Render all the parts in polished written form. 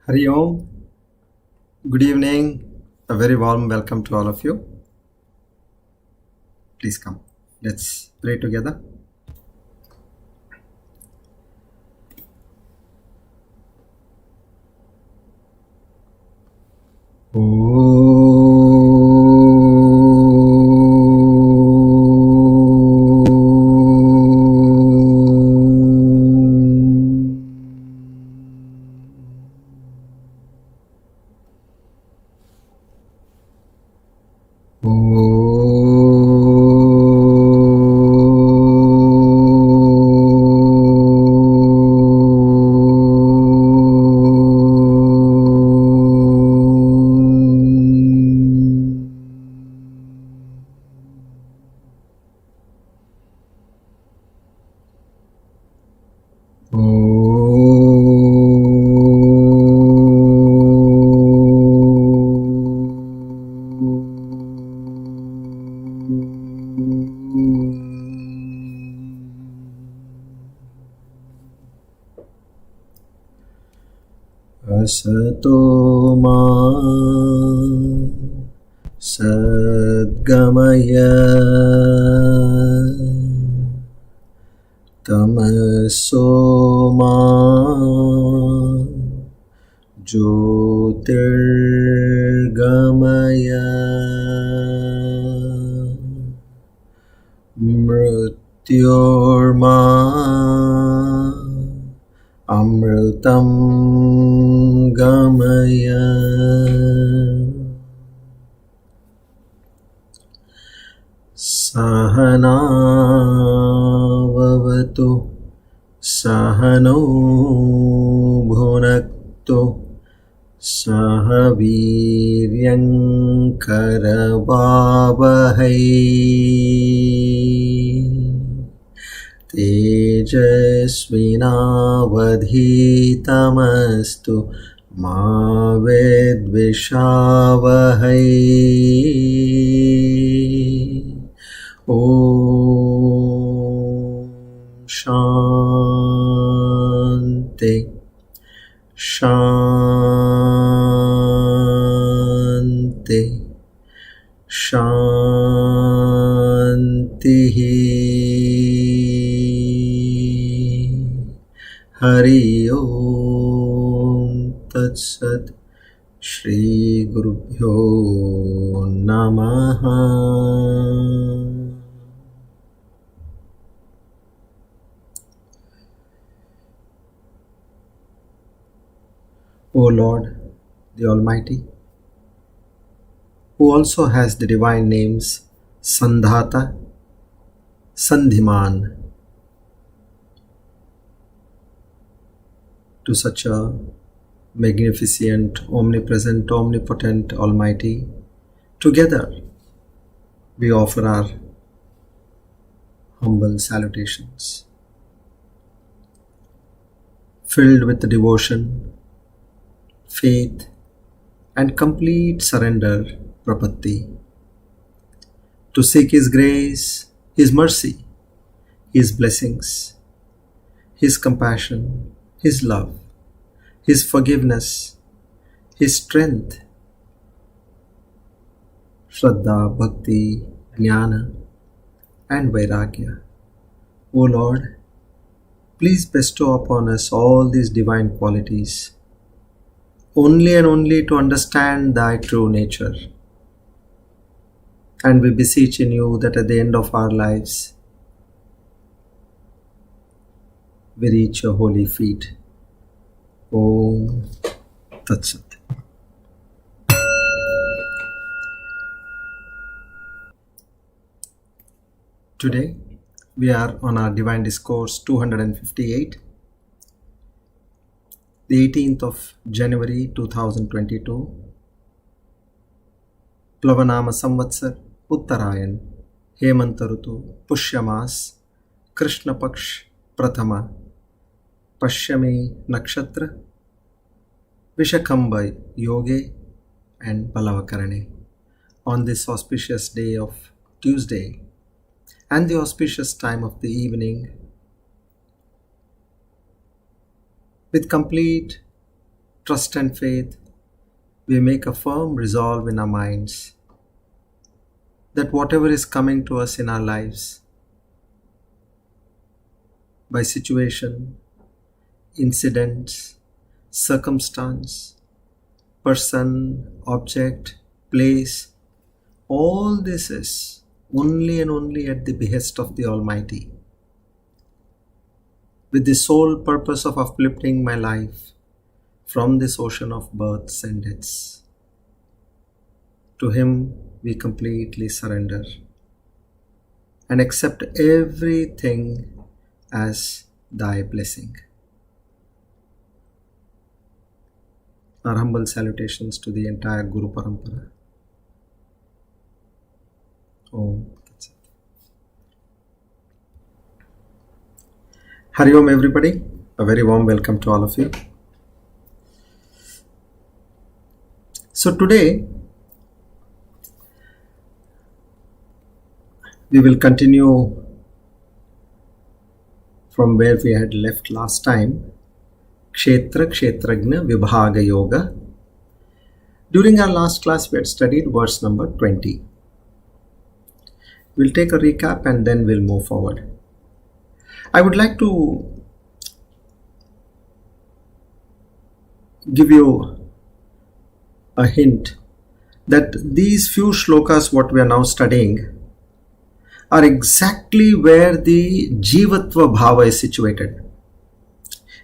Hari Om, good evening, a very warm welcome to all of you. Please come, let's pray together. Asato ma sadgamaya tamaso ma jyotirgamaya mrityorma amritam gamaya. Sahana vavatu sahano bhunaktu sahaviryam karavavahai tejasvinavadhitamastu ma vidvishavahai. Om Shanti Shanti Shanti. Hari Om Tat Sat. Shri Gurubhyo Namaha. O Lord, the Almighty, who also has the divine names Sandhata, Sandhiman, to such a magnificent, omnipresent, omnipotent, Almighty, together we offer our humble salutations, filled with devotion, faith, and complete surrender, prapatti, to seek His grace, His mercy, His blessings, His compassion, His love, His forgiveness, His strength, Shraddha, Bhakti, Jnana, and Vairagya. O Lord, please bestow upon us all these divine qualities, only and only to understand Thy true nature. And we beseech in You that at the end of our lives, we reach Your holy feet. Om Tat Sat. Today, we are on our Divine Discourse 258, the 18th of January 2022, Plavanama Samvatsar, Uttarayan, Hemantarutu, Pushyamas, Krishna Paksh, Prathama, Pashyami Nakshatra, Vishakamba Yoge, and Balavakarane. On this auspicious day of Tuesday, and the auspicious time of the evening, with complete trust and faith, we make a firm resolve in our minds that whatever is coming to us in our lives, by situation, incidents, circumstance, person, object, place, all this is only and only at the behest of the Almighty, with the sole purpose of uplifting my life from this ocean of births and deaths. To Him we completely surrender and accept everything as Thy blessing. Our humble salutations to the entire Guru Parampara. Om. Hari Om everybody, a very warm welcome to all of you. So today we will continue from where we had left last time, KSHETRAJNA VIBHAGA Yoga. During our last class we had studied verse number 20. We'll take a recap and then we'll move forward. I would like to give you a hint that these few shlokas what we are now studying are exactly where the Jivatva Bhava is situated.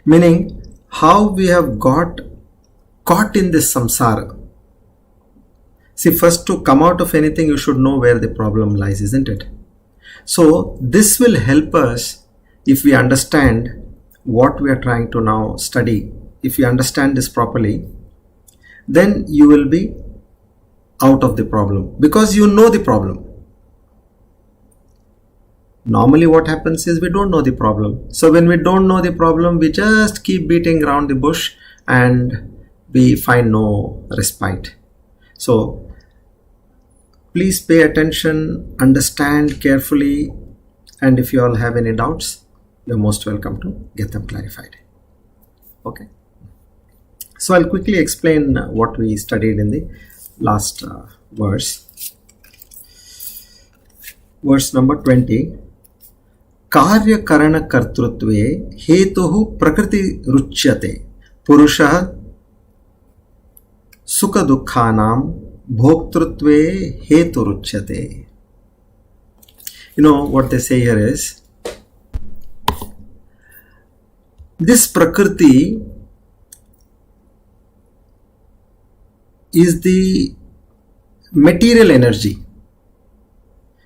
Meaning how we have got caught in this samsara. See, first to come out of anything, you should know where the problem lies, isn't it? So this will help us if we understand what we are trying to now study. If you understand this properly, then you will be out of the problem because you know the problem. Normally what happens is we don't know the problem. So when we don't know the problem, we just keep beating around the bush and we find no respite. So please pay attention, understand carefully, and if you all have any doubts, you're most welcome to get them clarified. Okay. So I'll quickly explain what we studied in the last verse. Verse number 20. Karya karana kartrutve hetuhu prakriti ruchyate purusha sukha dukkhanam bhoktrutve hetu ruchyate. You know what they say here is, this prakriti is the material energy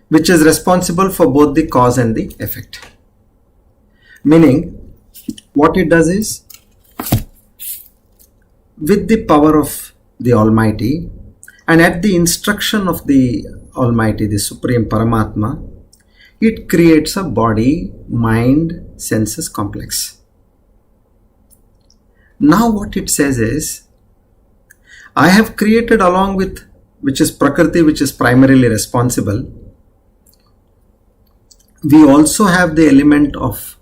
which is responsible for both the cause and the effect. Meaning, what it does is, with the power of the Almighty and at the instruction of the Almighty, the Supreme Paramatma, it creates a body, mind, senses complex. Now what it says is, I have created along with, which is Prakriti, which is primarily responsible, we also have the element of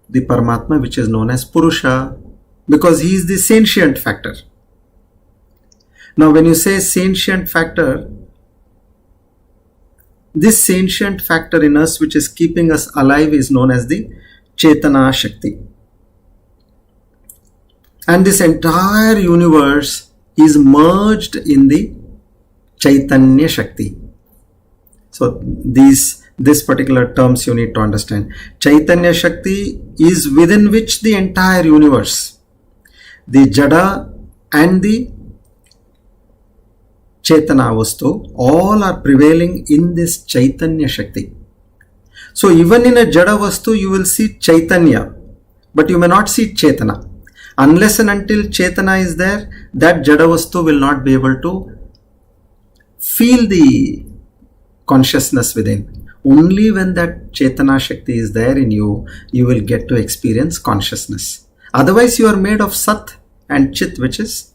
the Paramatma which is known as Purusha, because he is the sentient factor. Now when you say sentient factor, this sentient factor in us which is keeping us alive is known as the Chetana Shakti. And this entire universe is merged in the Chaitanya Shakti. So this particular terms you need to understand. Chaitanya Shakti is within which the entire universe, the Jada and the Chetana Vastu, all are prevailing in this Chaitanya Shakti. So even in a Jada Vastu you will see Chaitanya, but you may not see Chetana. Unless and until Chetana is there, that Jada Vastu will not be able to feel the consciousness within. Only when that Chetana Shakti is there in you, you will get to experience consciousness. Otherwise you are made of Sat and Chit, which is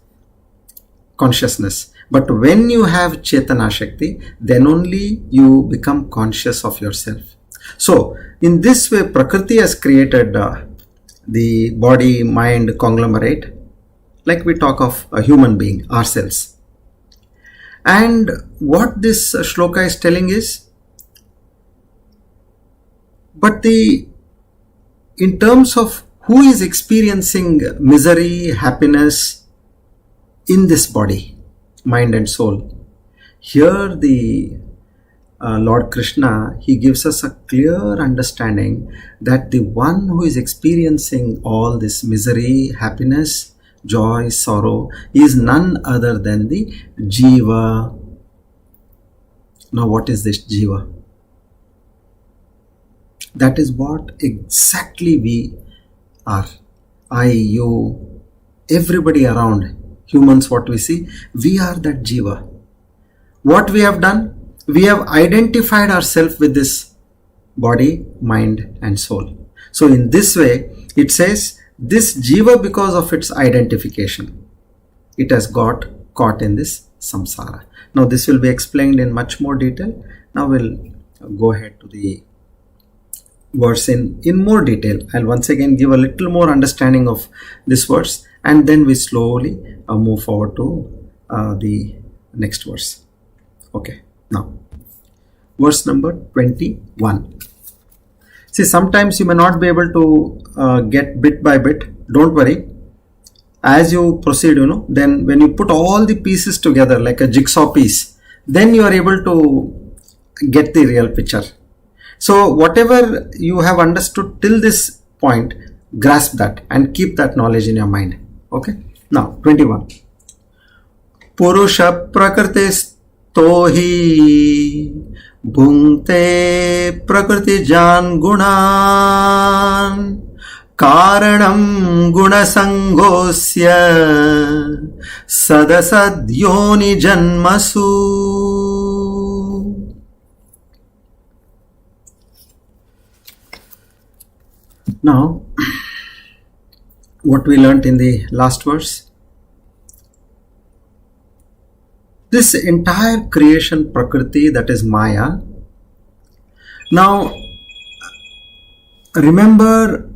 consciousness. But when you have Chetana Shakti, then only you become conscious of yourself. So in this way Prakriti has created the body mind conglomerate, Like we talk of a human being, ourselves. And what this shloka is telling is, but in terms of who is experiencing misery, happiness in this body, mind and soul, here the Lord Krishna, he gives us a clear understanding that the one who is experiencing all this misery, happiness, joy, sorrow is none other than the Jiva. Now what is this Jiva? That is what exactly we are. I, you, everybody around, humans, what we see, we are that Jiva. What we have done? We have identified ourselves with this body, mind and soul. So in this way, it says, this Jiva, because of its identification, it has got caught in this samsara. Now this will be explained in much more detail. Now we'll go ahead to the verse in more detail. I'll once again give a little more understanding of this verse, and then we slowly move forward to the next verse. Okay, now verse number 21. See, sometimes you may not be able to get bit by bit. Don't worry. As you proceed, then when you put all the pieces together like a jigsaw piece, then you are able to get the real picture. So whatever you have understood till this point, grasp that and keep that knowledge in your mind. Okay. Now 21. Purusha prakritis tohi bhungte prakritijan gunan karanam gunasangosya sadasadyoni janmasu. Now, what we learnt in the last verse, this entire creation Prakriti, that is Maya. Now, remember,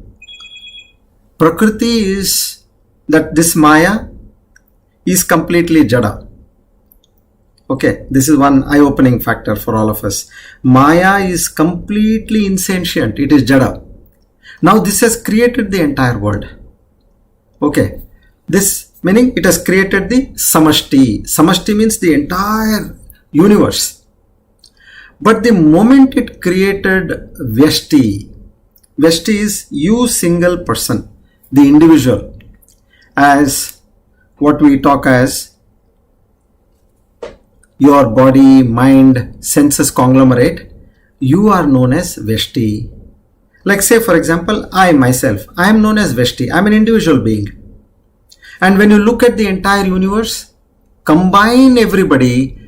Prakriti is that this Maya is completely Jada. Okay, this is one eye-opening factor for all of us. Maya is completely insentient. It is Jada. Now this has created the entire world. Okay, this meaning it has created the Samashti. Samashti means the entire universe. But the moment it created Vyashti, Vyashti is you single person, the individual, as what we talk as your body, mind, senses conglomerate, you are known as Vyashti. Like say for example, I myself, I am known as Vyashti. I am an individual being. And when you look at the entire universe, combine everybody,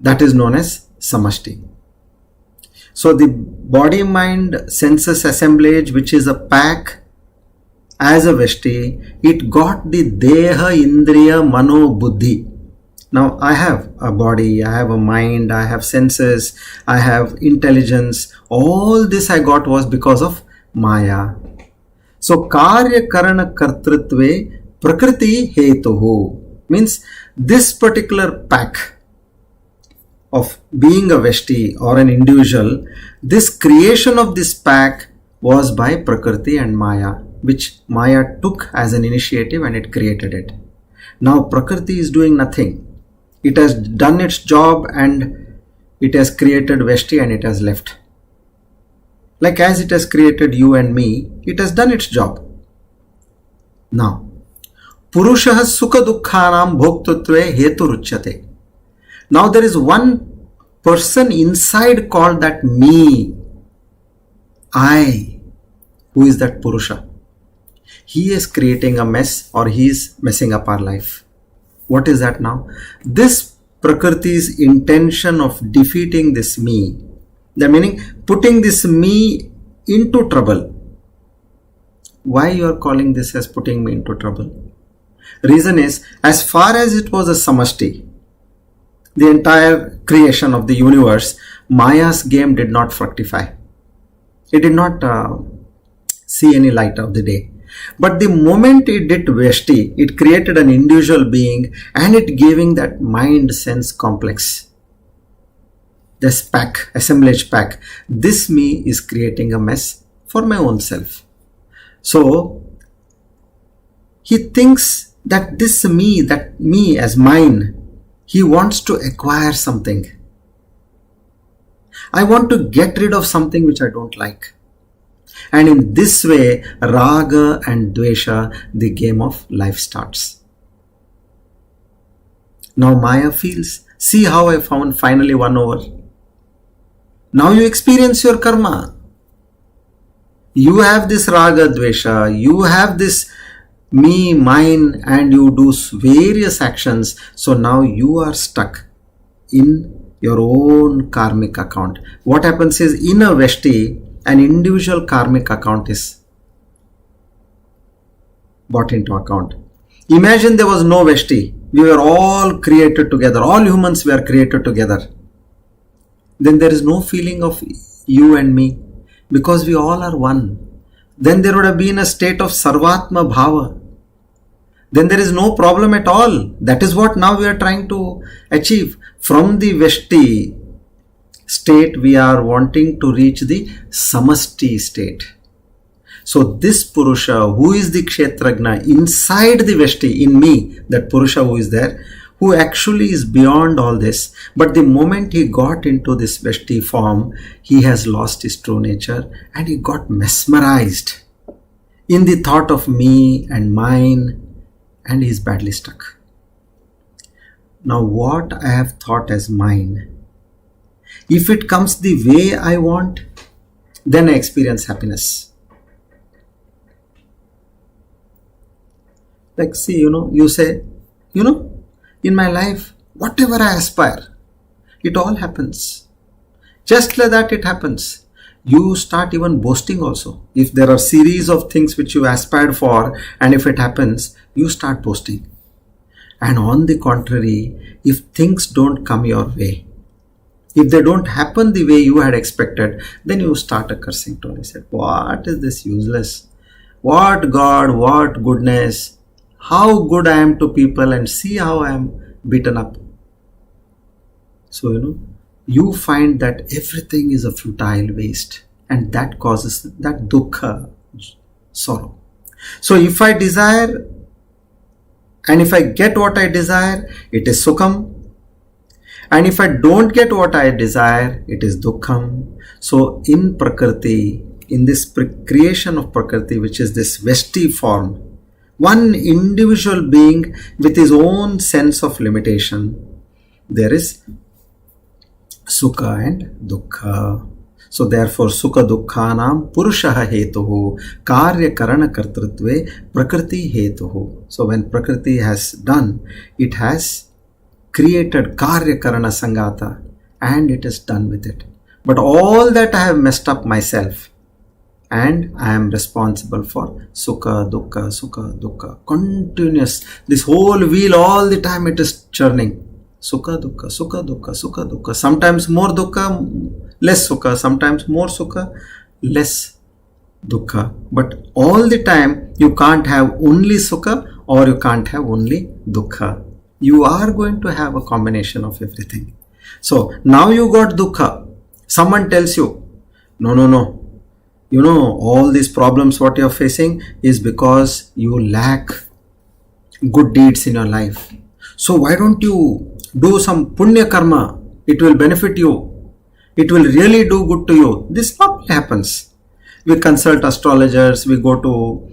that is known as Samashti. So the body, mind, senses assemblage, which is a pack, as a Vyashti, it got the Deha, Indriya, Mano, Buddhi. Now I have a body, I have a mind, I have senses, I have intelligence. All this I got was because of Maya. So Karya Karana Kartritve Prakriti Hetuhu means this particular pack of being a Vyashti or an individual, this creation of this pack was by Prakriti and Maya, which Maya took as an initiative and it created it. Now Prakriti is doing nothing. It has done its job and it has created Vyashti and it has left. Like as it has created you and me, it has done its job. Now, Purushaha Sukha Dukkhanam Bhoktutve Hetu Ruchyate. Now there is one person inside called that me, I. Who is that Purusha? He is creating a mess or he is messing up our life. What is that now? This Prakriti's intention of defeating this me, the meaning putting this me into trouble. Why you are calling this as putting me into trouble? Reason is, as far as it was a Samashti, the entire creation of the universe, Maya's game did not fructify. It did not see any light of the day. But the moment it did Veshti, it created an individual being and it giving that mind sense complex. This pack, assemblage pack, this me is creating a mess for my own self. So he thinks that this me, that me as mine, he wants to acquire something. I want to get rid of something which I don't like. And in this way, Raga and Dvesha, the game of life starts. Now Maya feels, see how I found finally won over. Now you experience your karma. You have this Raga, Dvesha, you have this me, mine, and you do various actions. So now you are stuck in your own karmic account. What happens is, in a Veshti, an individual karmic account is brought into account. Imagine there was no Veshti. We were all created together. All humans were created together. Then there is no feeling of you and me, because we all are one. Then there would have been a state of Sarvatma Bhava. Then there is no problem at all. That is what now we are trying to achieve. From the Veshti state, we are wanting to reach the Samasti state. So this Purusha, who is the Kshetrajna, inside the Veshti, in me, that Purusha who is there, who actually is beyond all this. But the moment he got into this Veshti form, he has lost his true nature and he got mesmerized in the thought of me and mine, and he is badly stuck. Now what I have thought as mine, if it comes the way I want, then I experience happiness. Like, see, you say, in my life, whatever I aspire, it all happens. Just like that it happens. You start even boasting also. If there are series of things which you aspired for, and if it happens, you start boasting. And on the contrary, if things don't come your way, if they don't happen the way you had expected, then you start a cursing tone. You said, what is this useless? What God, what goodness? How good I am to people, and see how I am beaten up. So, you find that everything is a futile waste, and that causes that dukkha, sorrow. So if I desire, and if I get what I desire, it is sukham. And if I don't get what I desire, it is dukkham. So in Prakriti, in this creation of Prakriti, which is this Veshti form, one individual being with his own sense of limitation, there is Sukha and Dukkha. So therefore, Sukha Dukkhanam Purushaha Hetuhu Karya Karana Kartrutve Prakriti Hetuhu. So when Prakriti has done, it has created Karya Karana Sangata, and it is done with it. But all that I have messed up myself, and I am responsible for Sukha Dukkha, continuous. This whole wheel, all the time it is churning. Sukha Dukkha. Sometimes more Dukkha, less Sukha. Sometimes more Sukha, less Dukkha. But all the time you can't have only Sukha, or you can't have only Dukkha. You are going to have a combination of everything. So now you got Dukkha. Someone tells you, no. All these problems what you are facing is because you lack good deeds in your life. So why don't you do some punya karma? It will benefit you. It will really do good to you. This not happens. We consult astrologers, we go to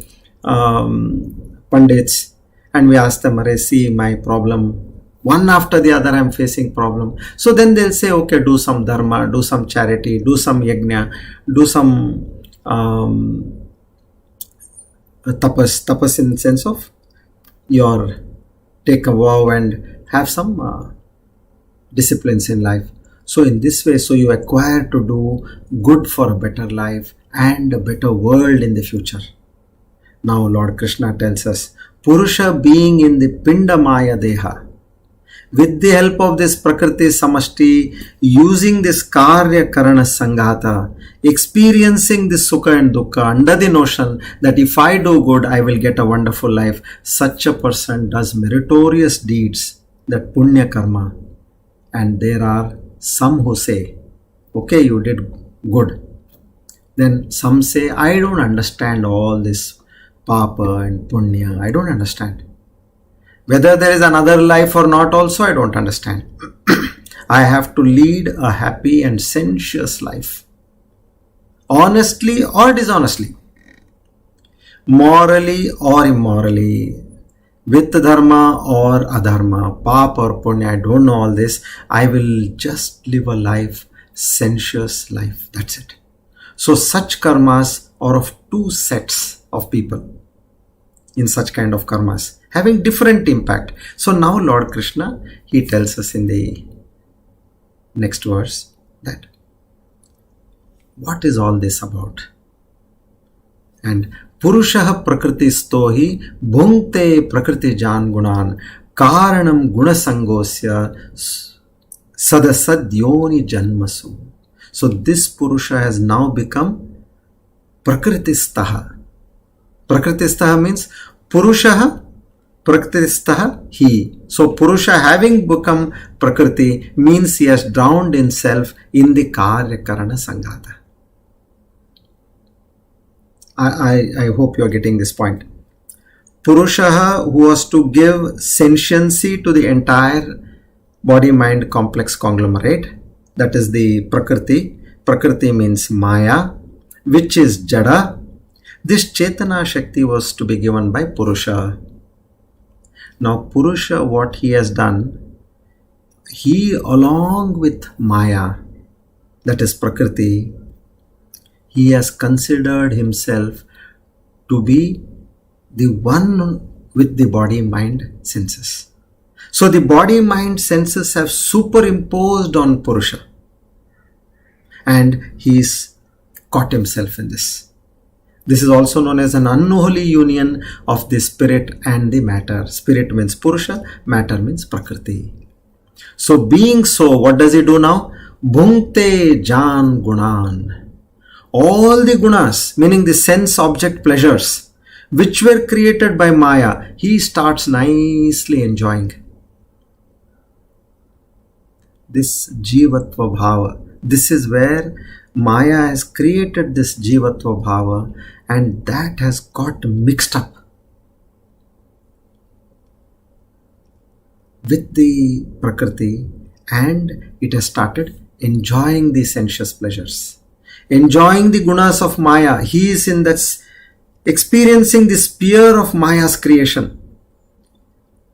pundits, and we ask them, see my problem. One after the other I am facing problem. So then they'll say, okay, do some dharma, do some charity, do some yajna, do some tapas in the sense of your take a vow and have some disciplines in life. So in this way, so you acquire to do good for a better life and a better world in the future. Now Lord Krishna tells us, Purusha being in the Pinda Maya Deha, With the help of this Prakriti Samashti, using this Karya Karana Sanghata, experiencing this Sukha and Dukkha under the notion that if I do good, I will get a wonderful life, such a person does meritorious deeds, that Punya Karma. And there are some who say, okay, you did good. Then some say, I don't understand all this Papa and Punya. I don't understand. Whether there is another life or not also, I don't understand. I have to lead a happy and sensuous life. Honestly or dishonestly. Morally or immorally. With dharma or adharma. Papa or punya. I don't know all this. I will just live a life, sensuous life. That's it. So such karmas are of two sets of people. In such kind of karmas, having different impact. So now Lord Krishna, he tells us in the next verse that what is all this about? And Purushaha Prakritistohi Bhunkte Prakriti Jan Gunan Karanam Gunasangosya Sadasadyoni Janmasu. So this Purusha has now become Prakritistaha. Prakritistaha means Purushaha, Prakritistaha, he. So Purusha having become Prakriti means he has drowned himself in the Karya Karana Sanghata. I hope you are getting this point. Purushaha, who was to give sentiency to the entire body-mind complex conglomerate, that is the Prakriti. Prakriti means Maya, which is Jada. This Chetana Shakti was to be given by Purusha. Now Purusha, what he has done, he along with Maya, that is Prakriti, he has considered himself to be the one with the body-mind senses. So the body-mind senses have superimposed on Purusha. And he's caught himself in this. This is also known as an unholy union of the spirit and the matter. Spirit means Purusha, matter means Prakriti. So being so, what does he do now? Bhunkte Jan Gunan. All the gunas, meaning the sense object pleasures, which were created by Maya, he starts nicely enjoying. This Jivatva Bhava. This is where Maya has created this Jivatva Bhava, and that has got mixed up with the Prakriti, and it has started enjoying the sensuous pleasures, enjoying the gunas of Maya. He is in that, experiencing the sphere of Maya's creation.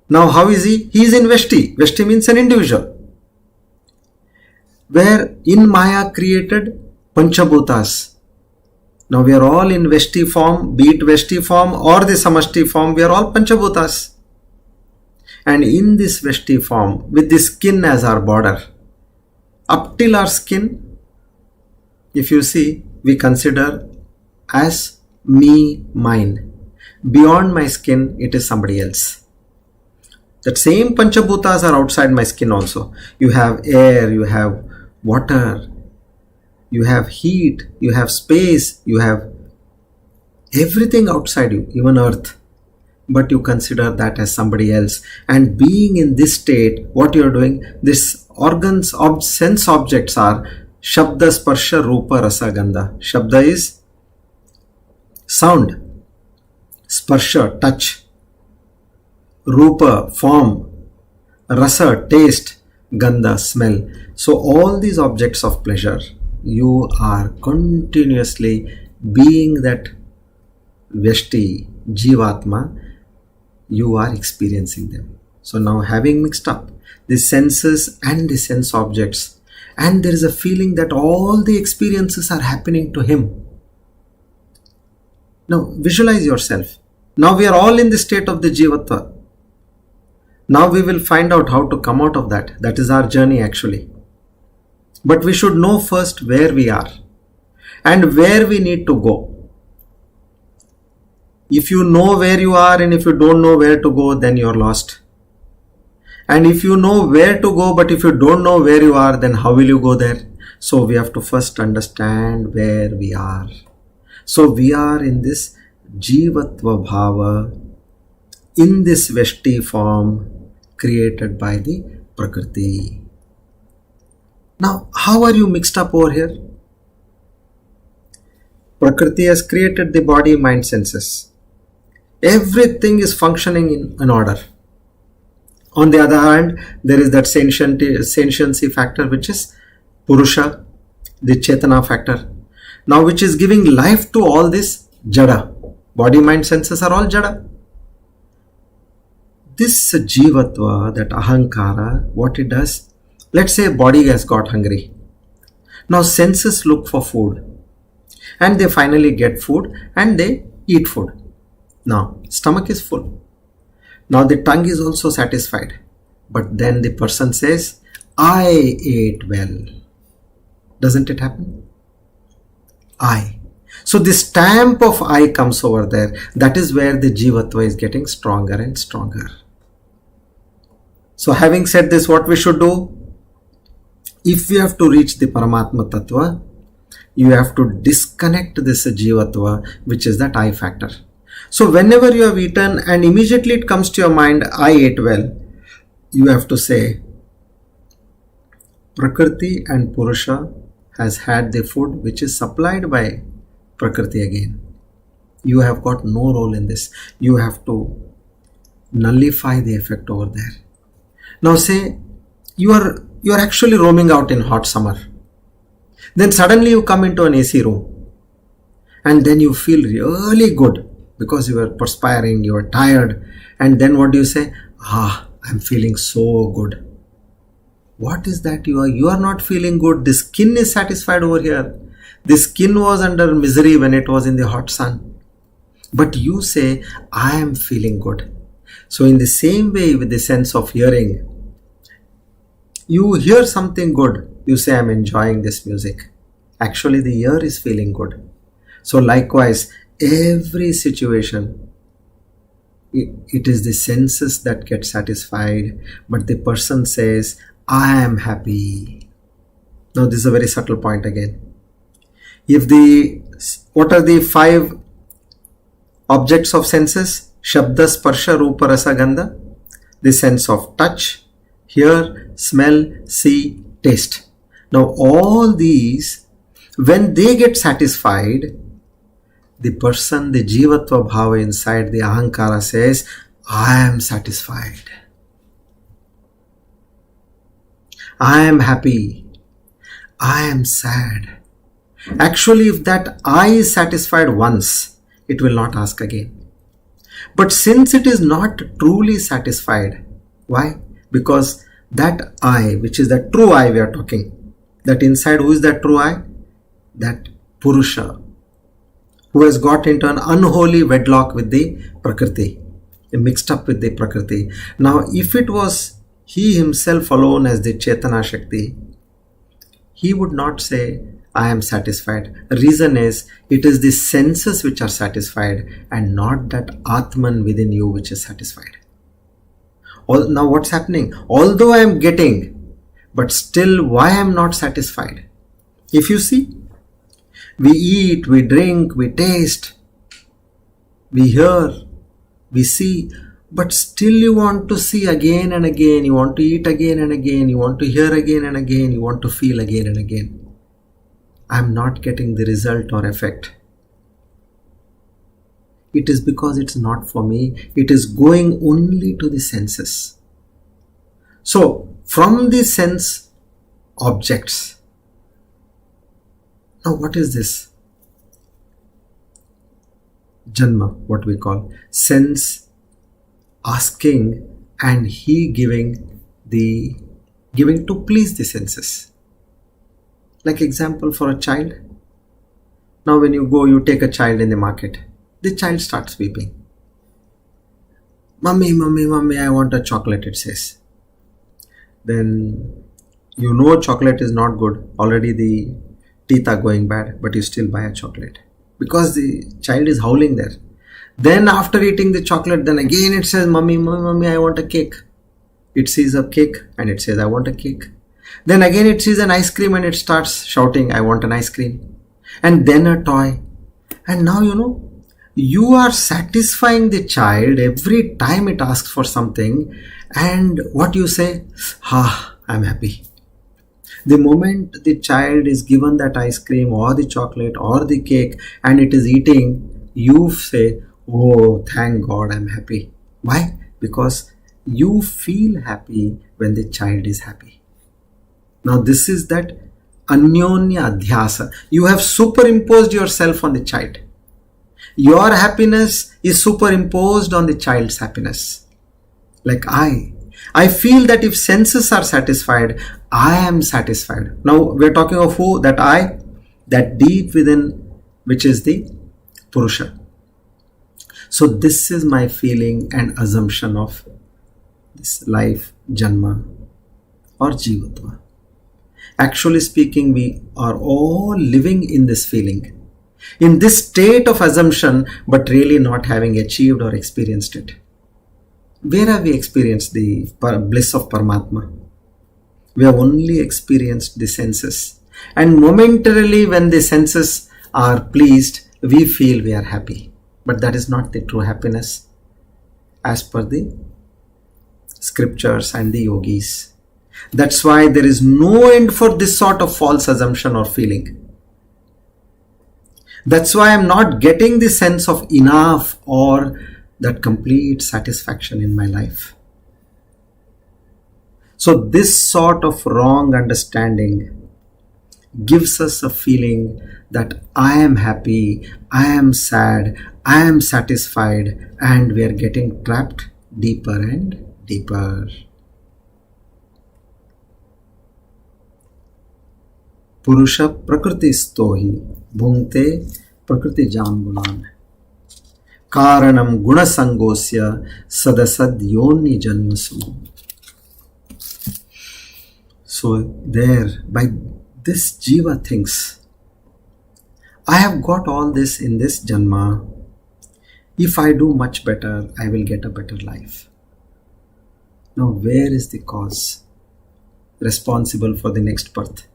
Now how is he? He is in Veshti. Veshti means an individual, where in Maya created Panchabhutas. Now we are all in Veshti form, be it Veshti form or the Samashti form, we are all Panchabhutas. And in this Veshti form, with the skin as our border, up till our skin, if you see, we consider as me, mine. Beyond my skin, it is somebody else. That same Panchabhutas are outside my skin also. You have air, you have water, you have heat, you have space, you have everything outside you, even earth. But you consider that as somebody else. And being in this state, what you are doing, these organs, sense objects are Shabda, Sparsha, Rupa, Rasa, Gandha. Shabda is sound, Sparsha, touch, Rupa, form, Rasa, taste, Gandha, smell. So all these objects of pleasure, you are continuously being that Veshti, Jivatma, you are experiencing them. So now having mixed up the senses and the sense objects, and there is a feeling that all the experiences are happening to him. Now visualize yourself. Now we are all in the state of the Jivatva. Now we will find out how to come out of that. That is our journey actually. But we should know first where we are and where we need to go. If you know where you are and if you don't know where to go, then you are lost. And if you know where to go, but if you don't know where you are, then how will you go there? So we have to first understand where we are. So we are in this Jivatva Bhava, in this Veshti form created by the Prakriti. Now, how are you mixed up over here? Prakriti has created the body, mind, senses. Everything is functioning in an order. On the other hand, there is that sentiency factor, which is Purusha, the Chetana factor. Now, which is giving life to all this Jada. Body, mind, senses are all Jada. This Jivatva, that Ahankara, what it does, let's say body has got hungry. Now senses look for food. And they finally get food and they eat food. Now, stomach is full. Now the tongue is also satisfied. But then the person says, I ate well. Doesn't it happen? I. So the stamp of I comes over there. That is where the Jivatva is getting stronger and stronger. So having said this, what we should do? If we have to reach the Paramatma Tattva, you have to disconnect this Jivatva, which is that I factor. So whenever you have eaten and immediately it comes to your mind, I ate well, you have to say, Prakriti and Purusha has had the food which is supplied by Prakriti again. You have got no role in this. You have to nullify the effect over there. Now say, you are actually roaming out in hot summer. Then suddenly you come into an AC room. And then you feel really good because you are perspiring, you are tired. And then what do you say? I'm feeling so good. What is that you are? You are not feeling good. The skin is satisfied over here. The skin was under misery when it was in the hot sun. But you say, I am feeling good. So in the same way with the sense of hearing, you hear something good. You say, I'm enjoying this music. Actually, the ear is feeling good. So likewise, every situation, it is the senses that get satisfied, but the person says, I am happy. Now this is a very subtle point again. What are the 5 objects of senses? Shabda, Sparsha, Rupa, Rasa, Gandha. The sense of touch, hear, smell, see, taste. Now all these, when they get satisfied, the person, the Jivatva Bhava inside the Ahankara says, I am satisfied. I am happy. I am sad. Actually, if that I is satisfied once, it will not ask again. But since it is not truly satisfied, why? Because that I, which is the true I we are talking, that inside, who is that true I? That Purusha, who has got into an unholy wedlock with the Prakriti, mixed up with the Prakriti. Now, if it was he himself alone as the Chetana Shakti, he would not say, I am satisfied. Reason is, it is the senses which are satisfied and not that Atman within you which is satisfied. Now what's happening? Although I am getting, but still why I am not satisfied? If you see, we eat, we drink, we taste, we hear, we see, but still you want to see again and again, you want to eat again and again, you want to hear again and again, you want to feel again and again. I am not getting the result or effect. It is because it's not for me. It is going only to the senses. So, from the sense objects, now what is this? Janma, what we call sense asking and he giving to please the senses. Like example for a child. Now when you take a child in the market, the child starts weeping. Mummy, mummy, mummy, I want a chocolate, it says. Then you know chocolate is not good. Already the teeth are going bad, but you still buy a chocolate. Because the child is howling there. Then after eating the chocolate, then again it says, mummy, mummy, mummy, I want a cake. It sees a cake and it says, I want a cake. Then again it sees an ice cream and it starts shouting, I want an ice cream. And then a toy. And now you are satisfying the child every time it asks for something. And what you say? I'm happy. The moment the child is given that ice cream or the chocolate or the cake and it is eating, you say, oh, thank God, I'm happy. Why? Because you feel happy when the child is happy. Now this is that anyonya adhyasa. You have superimposed yourself on the child. Your happiness is superimposed on the child's happiness. Like I feel that if senses are satisfied, I am satisfied. Now we're talking of who? That I, that deep within, which is the Purusha. So this is my feeling and assumption of this life, Janma or Jivatva. Actually speaking, we are all living in this feeling, in this state of assumption, but really not having achieved or experienced it. Where have we experienced the bliss of Paramatma? We have only experienced the senses. And momentarily when the senses are pleased, we feel we are happy. But that is not the true happiness as per the scriptures and the yogis. That's why there is no end for this sort of false assumption or feeling. That's why I'm not getting the sense of enough or that complete satisfaction in my life. So this sort of wrong understanding gives us a feeling that I am happy, I am sad, I am satisfied, and we are getting trapped deeper and deeper. Purusha prakriti stohi bhungte prakriti jangunan karanam gunasangosya sadasad yoni janmasu. So there, by this jiva thinks, I have got all this in this janma. If I do much better, I will get a better life. Now where is the cause responsible for the next birth?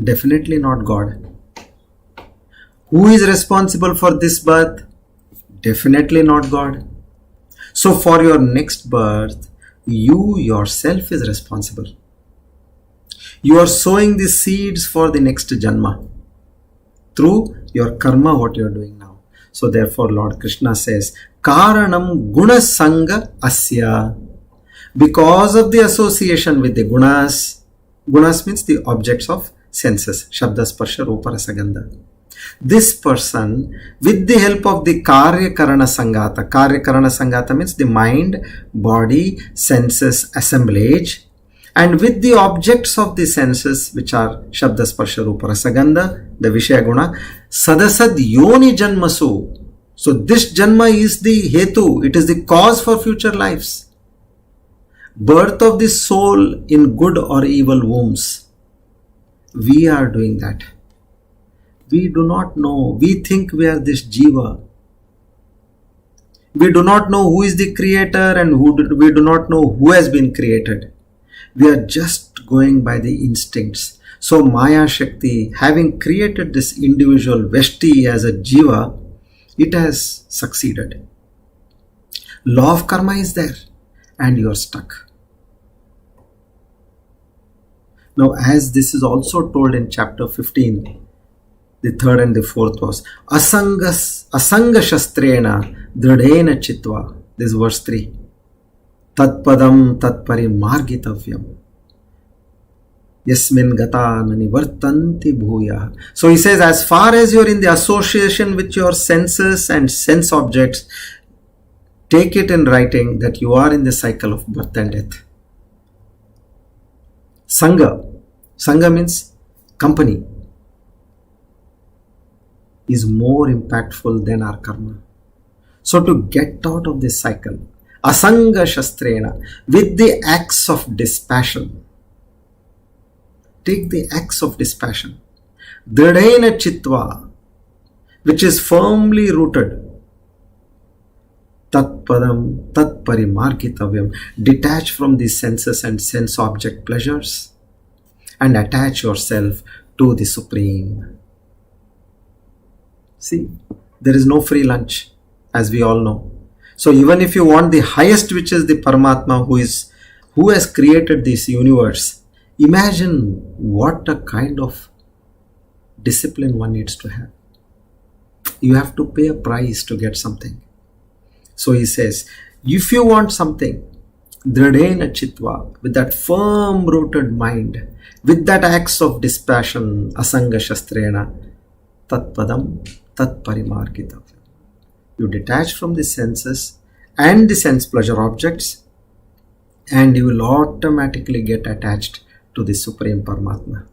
Definitely not God. Who is responsible for this birth? Definitely not God. So for your next birth, you yourself is responsible. You are sowing the seeds for the next janma through your karma, what you are doing now. So therefore Lord Krishna says, Karanam gunasanga asya. Because of the association with the gunas, gunas means the objects of senses, Shabda, Sparsha, Rupa, Rasa, Gandha. This person, with the help of the Karya Karana Sangata, Karya Karana Sangata means the mind, body, senses assemblage, and with the objects of the senses, which are Shabda, Sparsha, Rupa, Rasa, Gandha, the Vishaya Guna, Sadasad Yoni Janmasu. So this Janma is the Hetu, it is the cause for future lives. Birth of the soul in good or evil wombs. We are doing that. We do not know. We think we are this jiva. We do not know who is the creator and we do not know who has been created. We are just going by the instincts. So Maya Shakti, having created this individual Veshti as a jiva, it has succeeded. Law of karma is there and you are stuck. Now, as this is also told in chapter 15, the third and the fourth verse, Asanga shastrena dridena chitva. This is verse 3. Tatpadam tatpari margitavyam. Yasmin gata nanivartanti bhuya. So he says, as far as you are in the association with your senses and sense objects, take it in writing that you are in the cycle of birth and death. Sangha. Sangha means company. Is more impactful than our karma. So to get out of this cycle, asanga shastrena, with the acts of dispassion. Take the acts of dispassion. Dridena chitva, which is firmly rooted. Tatpadam tat parimargitavyam. Detach from these senses and sense object pleasures and attach yourself to the Supreme. See, there is no free lunch, as we all know. So even if you want the highest, which is the Paramatma, who has created this universe, imagine what a kind of discipline one needs to have. You have to pay a price to get something. So he says, if you want something, dridena chitva, with that firm rooted mind, with that acts of dispassion, asanga shastrena, tatpadam tat parimargitavyam. You detach from the senses and the sense pleasure objects, and you will automatically get attached to the Supreme Paramatma.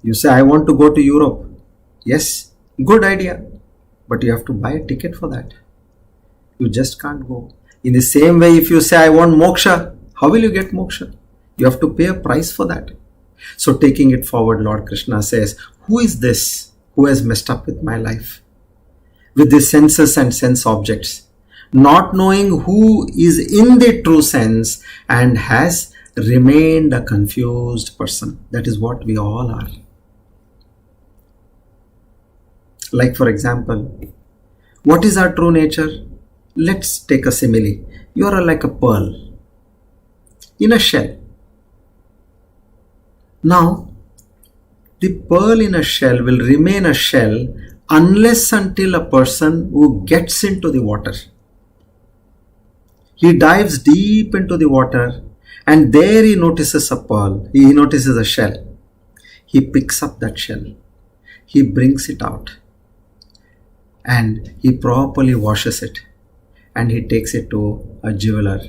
You say, I want to go to Europe. Yes, good idea. But you have to buy a ticket for that. You just can't go. In the same way, if you say, I want moksha, how will you get moksha? You have to pay a price for that. So taking it forward, Lord Krishna says, who is this who has messed up with my life? With the senses and sense objects, not knowing who is in the true sense and has remained a confused person. That is what we all are. Like for example, what is our true nature? Let's take a simile. You are like a pearl in a shell. Now, the pearl in a shell will remain a shell unless until a person who gets into the water. He dives deep into the water and there he notices a pearl. He notices a shell. He picks up that shell. He brings it out. And he properly washes it, and he takes it to a jeweler,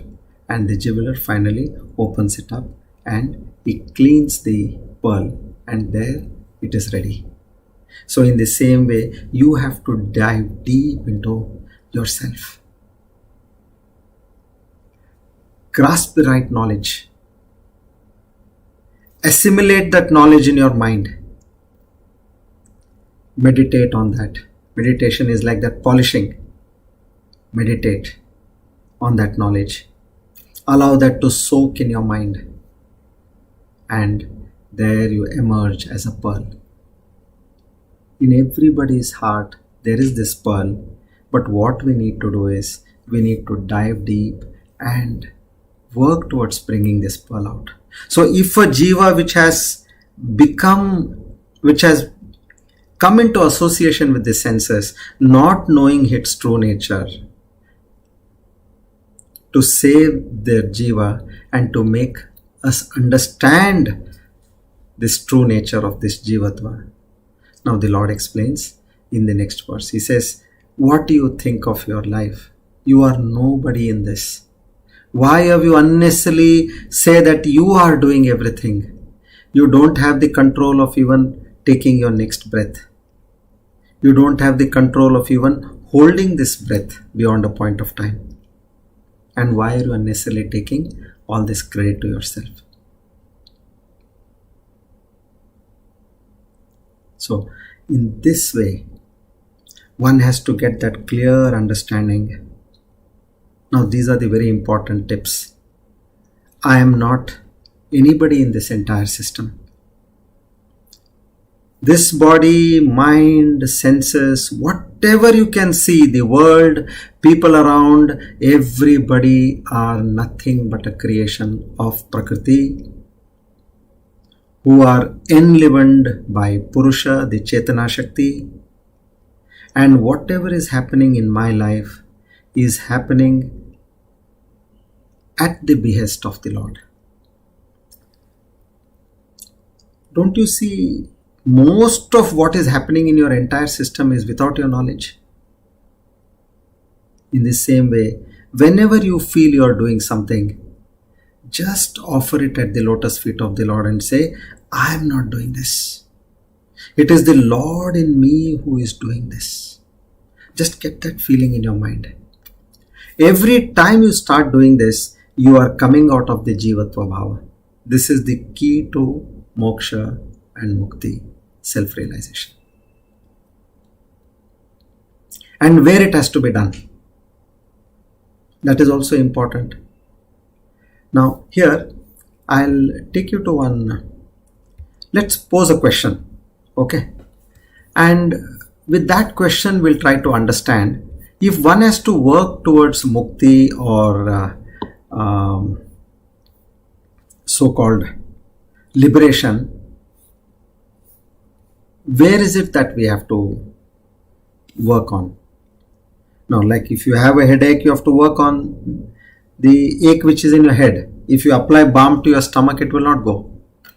and the jeweler finally opens it up and he cleans the pearl, and there it is ready. So in the same way, you have to dive deep into yourself. Grasp the right knowledge. Assimilate that knowledge in your mind. Meditate on that. Meditation is like that polishing. Meditate on that knowledge. Allow that to soak in your mind. And there you emerge as a pearl. In everybody's heart, there is this pearl. But what we need to do is, we need to dive deep and work towards bringing this pearl out. So if a jiva which has come into association with the senses, not knowing its true nature, to save their jiva and to make us understand this true nature of this jivatva. Now the Lord explains in the next verse. He says, what do you think of your life? You are nobody in this. Why have you unnecessarily say that you are doing everything? You don't have the control of even taking your next breath. You don't have the control of even holding this breath beyond a point of time. And why are you unnecessarily taking all this credit to yourself? So, in this way, one has to get that clear understanding. Now, these are the very important tips. I am not anybody in this entire system. This body, mind, senses, whatever you can see, the world, people around, everybody are nothing but a creation of Prakriti, who are enlivened by Purusha, the Chetana Shakti. And whatever is happening in my life is happening at the behest of the Lord. Don't you see? Most of what is happening in your entire system is without your knowledge. In the same way, whenever you feel you are doing something, just offer it at the lotus feet of the Lord and say, I am not doing this. It is the Lord in me who is doing this. Just get that feeling in your mind. Every time you start doing this, you are coming out of the Jivatva Bhava. This is the key to moksha and mukti, self-realization. and where it has to be done. That is also important. Now here I'll take you to one, let's pose a question, okay? And with that question we'll try to understand if one has to work towards mukti or so-called liberation, where is it that we have to work on? Now, like if you have a headache, you have to work on the ache which is in your head. If you apply balm to your stomach, it will not go.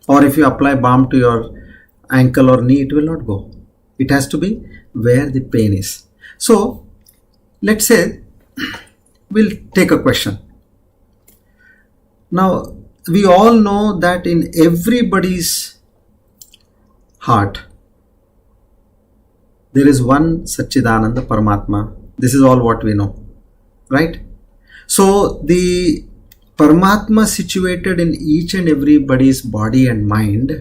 Or if you apply balm to your ankle or knee, it will not go. It has to be where the pain is. So, let's say we'll take a question. Now, we all know that in everybody's heart, there is one Satchidananda Paramatma. This is all what we know, right? So the Paramatma situated in each and everybody's body and mind,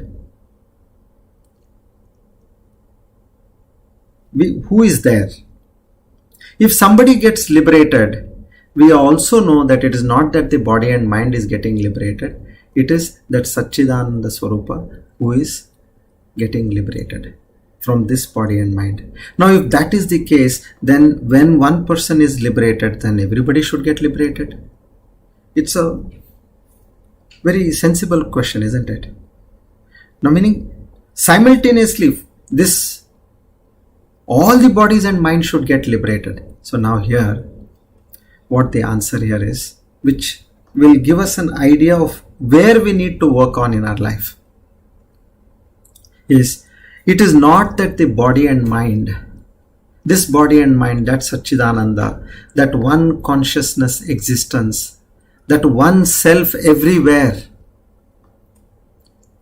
who is there? If somebody gets liberated, we also know that it is not that the body and mind is getting liberated. It is that Satchidananda Swarupa who is getting liberated from this body and mind. Now, if that is the case, then when one person is liberated, then everybody should get liberated. It's a very sensible question, isn't it? Now, meaning simultaneously, all the bodies and mind should get liberated. So now here, what the answer here is, which will give us an idea of where we need to work on in our life, is it is not that the body and mind, this body and mind, that Satchidananda, that one consciousness existence, that one self everywhere,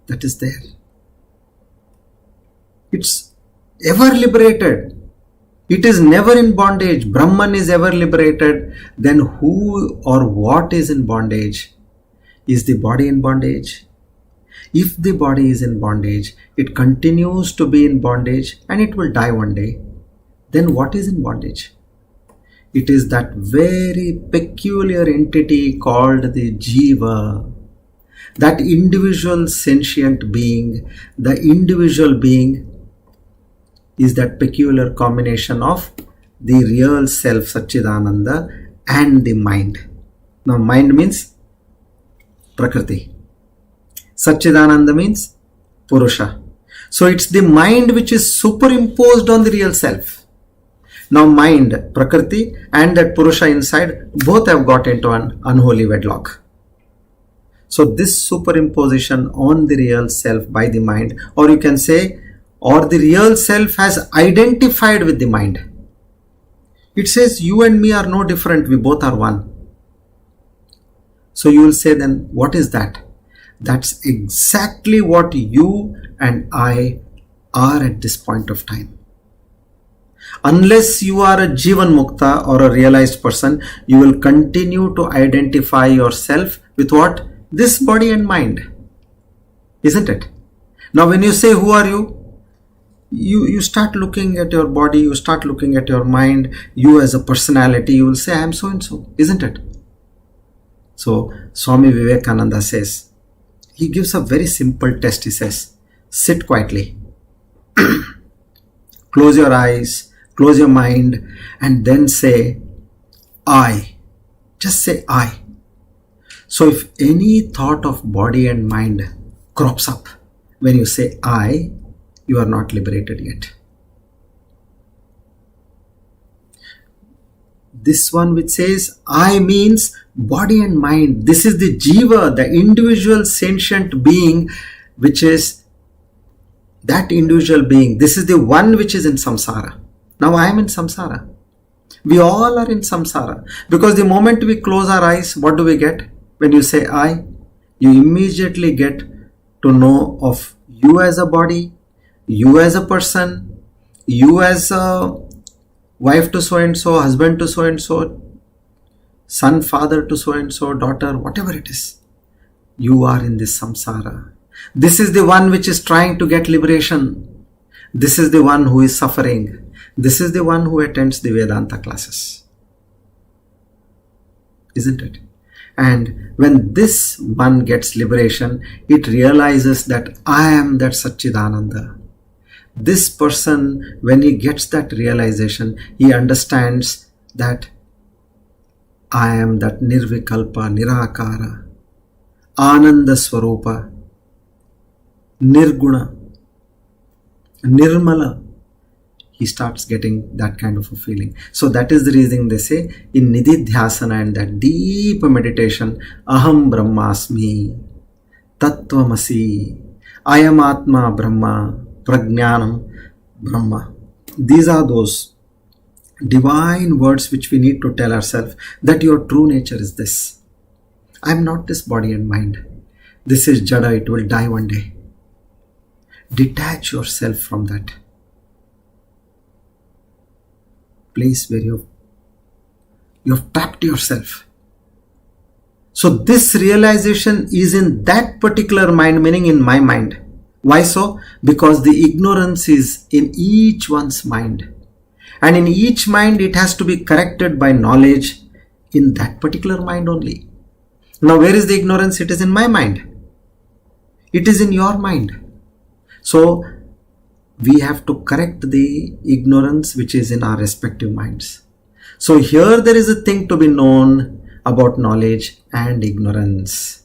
that is there. It's ever liberated. It is never in bondage. Brahman is ever liberated. Then who or what is in bondage? Is the body in bondage? If the body is in bondage, it continues to be in bondage and it will die one day. Then what is in bondage? It is that very peculiar entity called the Jiva. That individual sentient being, the individual being is that peculiar combination of the real self Satchidananda and the mind. Now mind means Prakriti. Satchidananda means Purusha. So it's the mind which is superimposed on the real self. Now mind, Prakriti and that Purusha inside both have got into an unholy wedlock. So this superimposition on the real self by the mind, or you can say, or the real self has identified with the mind. It says you and me are no different, we both are one. So you will say then, what is that? That's exactly what you and I are at this point of time. Unless you are a Jivan Mukta or a realized person, you will continue to identify yourself with what? This body and mind. Isn't it? Now when you say who are you? You start looking at your body, you start looking at your mind, you as a personality, you will say I am so and so. Isn't it? So Swami Vivekananda says, he gives a very simple test. He says, sit quietly. Close your eyes, close your mind, and then say, I. Just say I. So if any thought of body and mind crops up when you say I, you are not liberated yet. This one which says I means body and mind. This is the Jiva, the individual sentient being, which is that individual being. This is the one which is in samsara. Now I am in samsara. We all are in samsara. Because the moment we close our eyes, what do we get? When you say I, you immediately get to know of you as a body, you as a person, you as a wife to so and so, husband to so and so, son, father to so and so, daughter, whatever it is. You are in this samsara. This is the one which is trying to get liberation. This is the one who is suffering. This is the one who attends the Vedanta classes, isn't it? And when this one gets liberation, it realizes that I am that Satchidananda. This person, when he gets that realization, he understands that I am that Nirvikalpa, Nirakara, Ananda Swarupa, Nirguna, Nirmala. He starts getting that kind of a feeling. So that is the reason they say in Nididhyasana and that deep meditation, Aham Brahmasmi, Tattvamasi, I am Atma Brahma, Prajnanam Brahma. These are those divine words which we need to tell ourselves that your true nature is this. I am not this body and mind. This is Jada, it will die one day. Detach yourself from that place where you have trapped yourself. So this realization is in that particular mind, meaning in my mind. Why so? Because the ignorance is in each one's mind. And in each mind it has to be corrected by knowledge in that particular mind only. Now where is the ignorance? It is in my mind. It is in your mind. So we have to correct the ignorance which is in our respective minds. So here there is a thing to be known about knowledge and ignorance.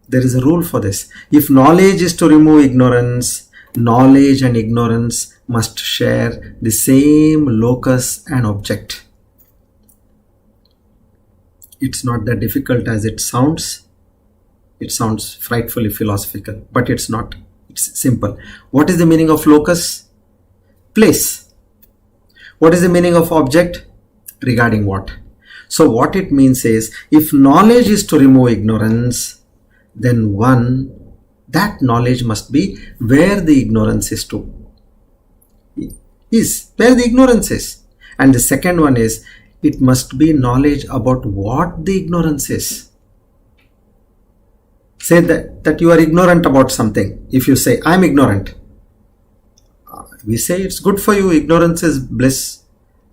There is a rule for this. If knowledge is to remove ignorance, knowledge and ignorance must share the same locus and object. It's not that difficult as it sounds. It sounds frightfully philosophical, but it's not. It's simple. What is the meaning of locus? Place. What is the meaning of object? Regarding what? So what it means is, if knowledge is to remove ignorance, then that knowledge must be where the ignorance is to. Where the ignorance is. And the second one is, it must be knowledge about what the ignorance is. Say that you are ignorant about something. If you say, I am ignorant, we say it's good for you, ignorance is bliss.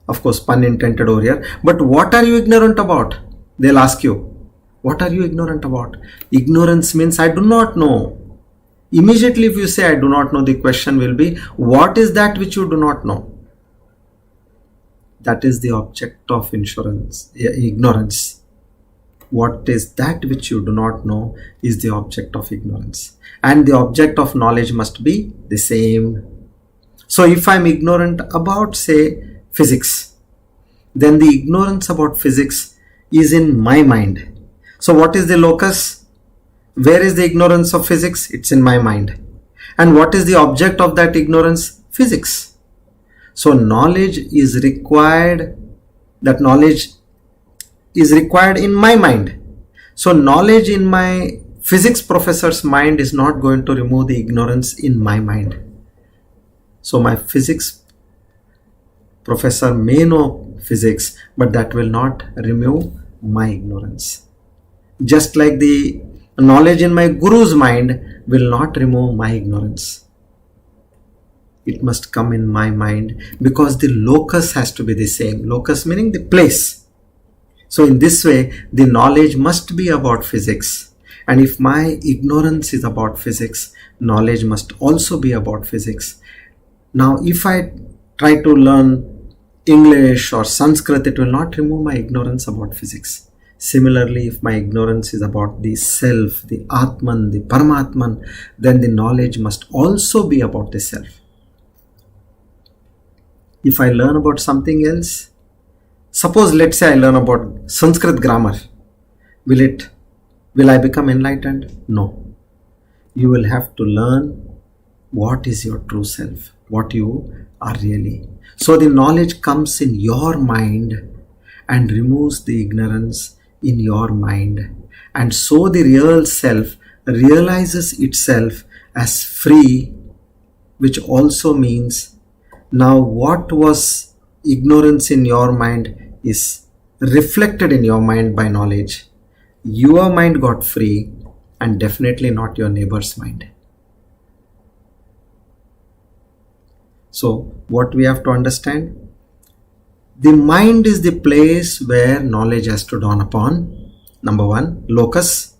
Of course, pun intended over here. But what are you ignorant about? They'll ask you, what are you ignorant about? Ignorance means I do not know. Immediately if you say I do not know, the question will be, what is that which you do not know? That is the object of ignorance. What is that which you do not know is the object of ignorance. And the object of knowledge must be the same. So if I am ignorant about, say, physics, then the ignorance about physics is in my mind. So what is the locus? Where is the ignorance of physics? It's in my mind. And what is the object of that ignorance? Physics. So knowledge is required, that knowledge is required in my mind. So knowledge in my physics professor's mind is not going to remove the ignorance in my mind. So my physics professor may know physics, but that will not remove my ignorance. Just like the knowledge in my guru's mind will not remove my ignorance. It must come in my mind because the locus has to be the same. Locus meaning the place. So in this way, the knowledge must be about physics. And if my ignorance is about physics, knowledge must also be about physics. Now, if I try to learn English or Sanskrit, it will not remove my ignorance about physics. Similarly, if my ignorance is about the self, the Atman, the Paramatman, then the knowledge must also be about the self. If I learn about something else, suppose let's say I learn about Sanskrit grammar, will I become enlightened? No. You will have to learn what is your true self, what you are really. So the knowledge comes in your mind and removes the ignorance in your mind. And so the real self realizes itself as free, which also means now what was ignorance in your mind is reflected in your mind by knowledge. Your mind got free and definitely not your neighbor's mind. So what we have to understand, the mind is the place where knowledge has to dawn upon. Number one, locus.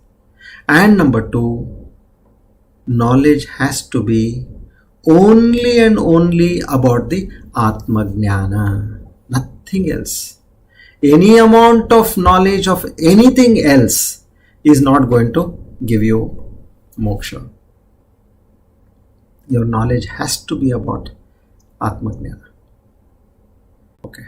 And number two, knowledge has to be only and only about the Atma Jnana, nothing else. Any amount of knowledge of anything else is not going to give you moksha. Your knowledge has to be about Atma Jnana. Okay.